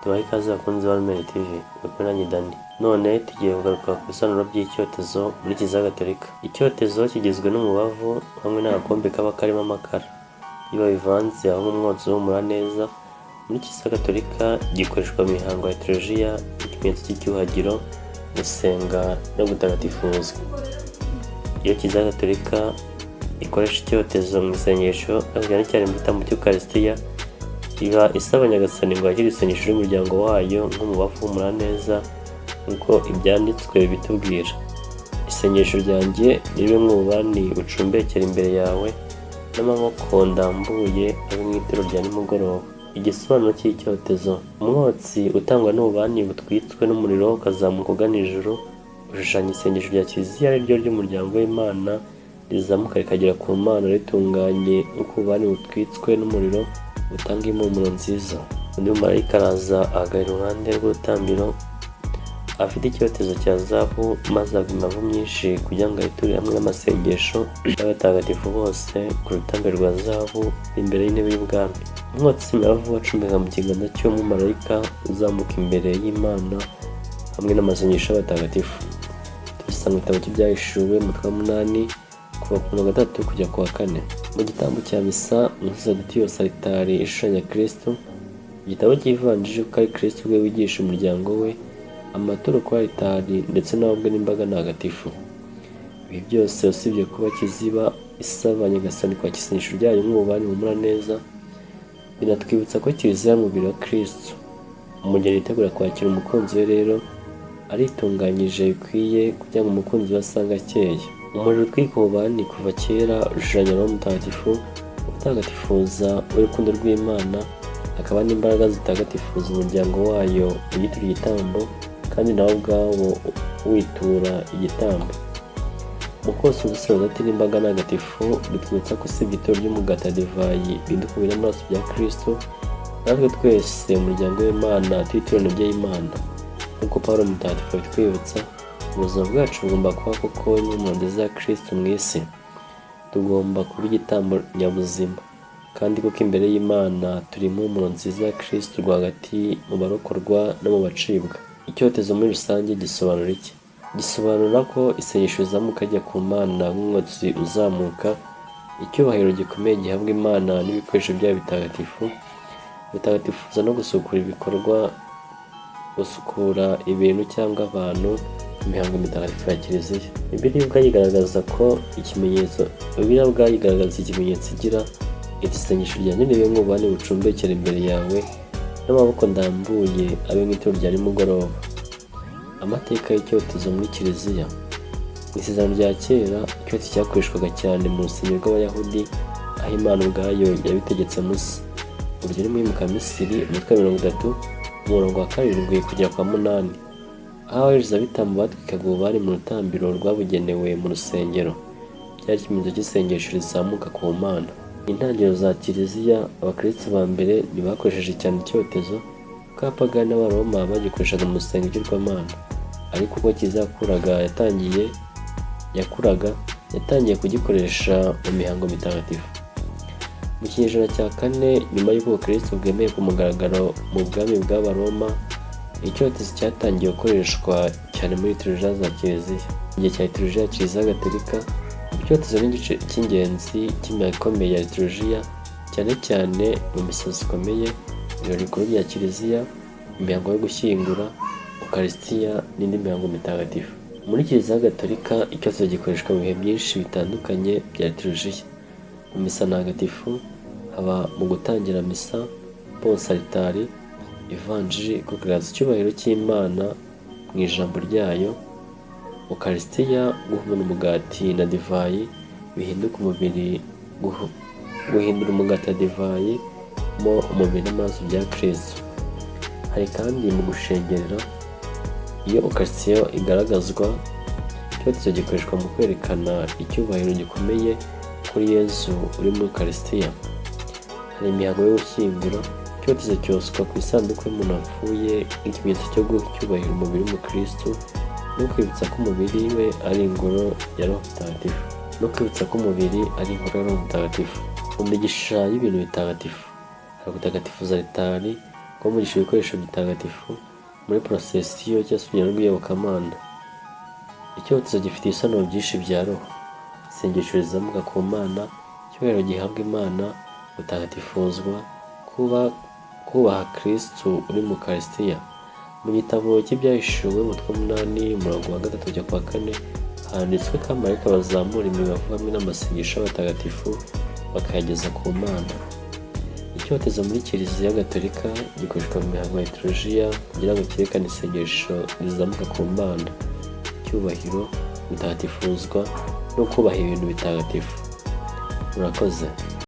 Tubahe ikaze bakunzi ba Lumen TV, kumwe nanjye Dani. None tugiye kugaruka ku bisobanuro by'icyotezo muri Kiliziya Gatolika. Icyotezo kigizwe n'umubavu hamwe n'agakombe kaba karimo amakara. Iyo babivanze havamo umwotsi uhumura neza. Muri Kiliziya Gatolika gikoreshwa mu mihango ya liturujia nk'ikimenyetso cy'icyuhagiro, gusenga no gutagatifuzwa. Iyo Kiliziya Gatolika ikoresha icyotezo mu isengesho, cyane cyane mu gitambo cy'Ukarisitiya, iba isaba Nyagasani ngo yakire isengesho ry'umuryango wayo nk'umubavu uhumura neza nk'uko ibyanditswe bitubwira. Isengesho ryanjye ribe nk'ububani bucumbekera imbere yawe, n'amaboko ndambuye abe nk'ituro rya nimugoroba. Igisobanuro cy'icyotezo: umwotsi utangwa n'ububani butwitswe n'umuriro ukazamuka ugana ijuru, ushushanya isengesho rya Kiliziya ari ryo ry'umuryango w'Imana, rizamuka rikagera ku Mana ritunganye nk'uko ububani butwitswe n'umuriro butanga impumuro nziza. Undi mumarayika araza ahagarara iruhande rw'urutambiro, afite icyotezo cya zahabu, maze agwa imibavu myinshi kugira ngo ayiture hamwe n'amasengesho y'abatagatifu bose ku rutambiro rwa zahabu imbere y'intebe y'ubwami. Umwotsi w'imibavu wacumbeka mu kiganza cy'umumarayika uzamuka imbere y'Imana hamwe n'amasengesho y'abatagatifu. Tubisanga mu gitabo cy'Ibyahishuwe umutwe wa 8 kuva ku 3 kujya ku 4. Mu gitambo cya misa, umusaseridoti yose alitari ishushanya Kristo. Igitabo cy'ivanjiri uko ari Kristo ubwe wigisha umuryango we, amaturo kuri alitari ndetse n'ababwe n'imbaga ntagatifu. Ibi byose usibye kuba kiziba isaba Nyagasani kwakira isengesho ryayo nk'ububani buhumura neza, binatwibutsa ko Kiliziya ari umubiri wa Kristo. Umugeni yitegura kwakira umukunzi we rero aritunganyije bikwiye kugira ngo umukunzi we asange akeye. Umuriro utwika ububani kuva kera ushushanya Roho Mutagatifu utagatifuza urukundo rw'Imana, akaba n'imbaraga zitagatifuza umuryango wayo uyitura igitambo, kandi nawe ubwawo witura igitambo. Mu kosa ubusaseridoti n'imbaga ntagatifu bitwibutsa ko usibye ituro ry'umugati na divayi bihinduka umubiri n'amaraso bya Kristo, natwe twese umuryango w'Imana turi itorero ry'Imana. Nk'uko Pawulo Mutagatifu abitwibutsa, ubuzima bwacu bugomba kuba koko impumuro nziza ya Kristo mu isi. Tugomba kuba igitambo nyabuzima, kandi kuko imbere y'Imana turi impumuro nziza ya Kristo rwagati mu barokorwa no mu bacibwa. Icyotezo muri rusange gisobanura iki? Gisobanura ko isengesho rizamuka rijya ku Mana nk'umwotsi uzamuka, icyubahiro gikomeye gihabwa Imana n'ibikoresho byayo bitagatifu, gutagatifuza no gusukura ibikorwa, gusukura ibintu cyangwa abantu, imihango mitagatifu ya Kiliziya. Bibiliya ubwayo igaragaza ikimenyetso igira iti: isengesho ryanjye ribe nk'ububani bucumbekera imbere yawe, n'amaboko ndambuye abe nk'ituro rya nimugoroba. Amateka y'icyotezo muri Kiliziya. Mu isezerano rya kera, icyotezo cyakoreshwaga cyane mu rusengero rw'Abayahudi, aho Imana ubwayo yabitegetse Musa. Urugero ni mu Misiri umutwe wa 30 umurongo wa 7 kugera kwa 8, aho abaherezabitambo batwikaga ububani mu rutambiro rwabugenewe mu rusengero. Byari ikimenyetso cy'isengesho rizamuka ku Mana. Intangiriro za Kiliziya, abakristo ba mbere ntibakoresheje cyane icyotezo, kuko abapagani n'Abaroma bagikoreshaga mu gusenga ibigirwamana. Ariko ubwo Kiliziya yatangiye kugikoresha mu mihango mitagatifu. Mu kinyejana cya 4 nyuma y'uko Kristo bwemeye ku mugaragaro mu bwami bw'Abaroma, icyotezo cyatangiye gukoreshwa cyane muri liturujia za Kiliziya. Igihe cya liturujia ya Kiliziya Gatolika, icyotezo ni igice cy'ingenzi cy'imihango ikomeye ya liturujia, cyane cyane mu misa zikomeye, ibirori bikuru bya Kiliziya, imihango yo gushyingura, Ukarisitiya n'indi mihango mitagatifu. Muri Kiliziya Gatolika, icyotezo gikoreshwa mu bihe byinshi bitandukanye bya liturujia. Mu misa ntagatifu haba mu gutangira misa, bonsa alitari, ivanjiri kugaragaza icyubahiro cy'Imana mu ijambo ryayo, Ukarisitiya guhumura umugati na divayi bihinduka umubiri, guhindura umugati na divayi mo umubiri n'amaraso bya Kristo. Hari kandi mu gushengerera, iyo Ukarisitiya igaragazwa, icyotezo gikoreshwa mu kwerekana icyubahiro gikomeye kuri Yezu uri muri Ukarisitiya. Hari imihango yo gushyingura, icyotezo cyoswa ku isanduku y'umuntu wapfuye nk'ikimenyetso cyo guha icyubahiro umubiri w'umukristo, no kwibutsa ko umubiri we ari ingoro ya Roho Mutagatifu. Mu migisha y'ibintu bitagatifu, hari gutagatifuza alitari, umugisha ibikoresho bitagatifu muri porosesiyo cyangwa se urugendo rw'iyobokamana. Icyotezo gifite ibisobanuro byinshi bya roho. Isengesho rizamuka ku Mana, icyubahiro gihabwa Imana, gutagatifuzwa, kubaha Kristu uri mu Karisitiya. Mu gitabo cy'Ibyahishuwe umutwe wa 8 umurongo wa 3 kujya kwa 4 handitswe ko abamarayika bazamura imibavu hamwe n'amasengesho y'abatagatifu bakayageza ku Mana. Icyotezo muri Kiliziya Gatolika gikoreshwa mu mihango ya liturujia kugira ngo cyerekane isengesho rizamuka ku Mana, icyubahiro, gutagatifuzwa no kubaha ibintu bitagatifu. Murakoze.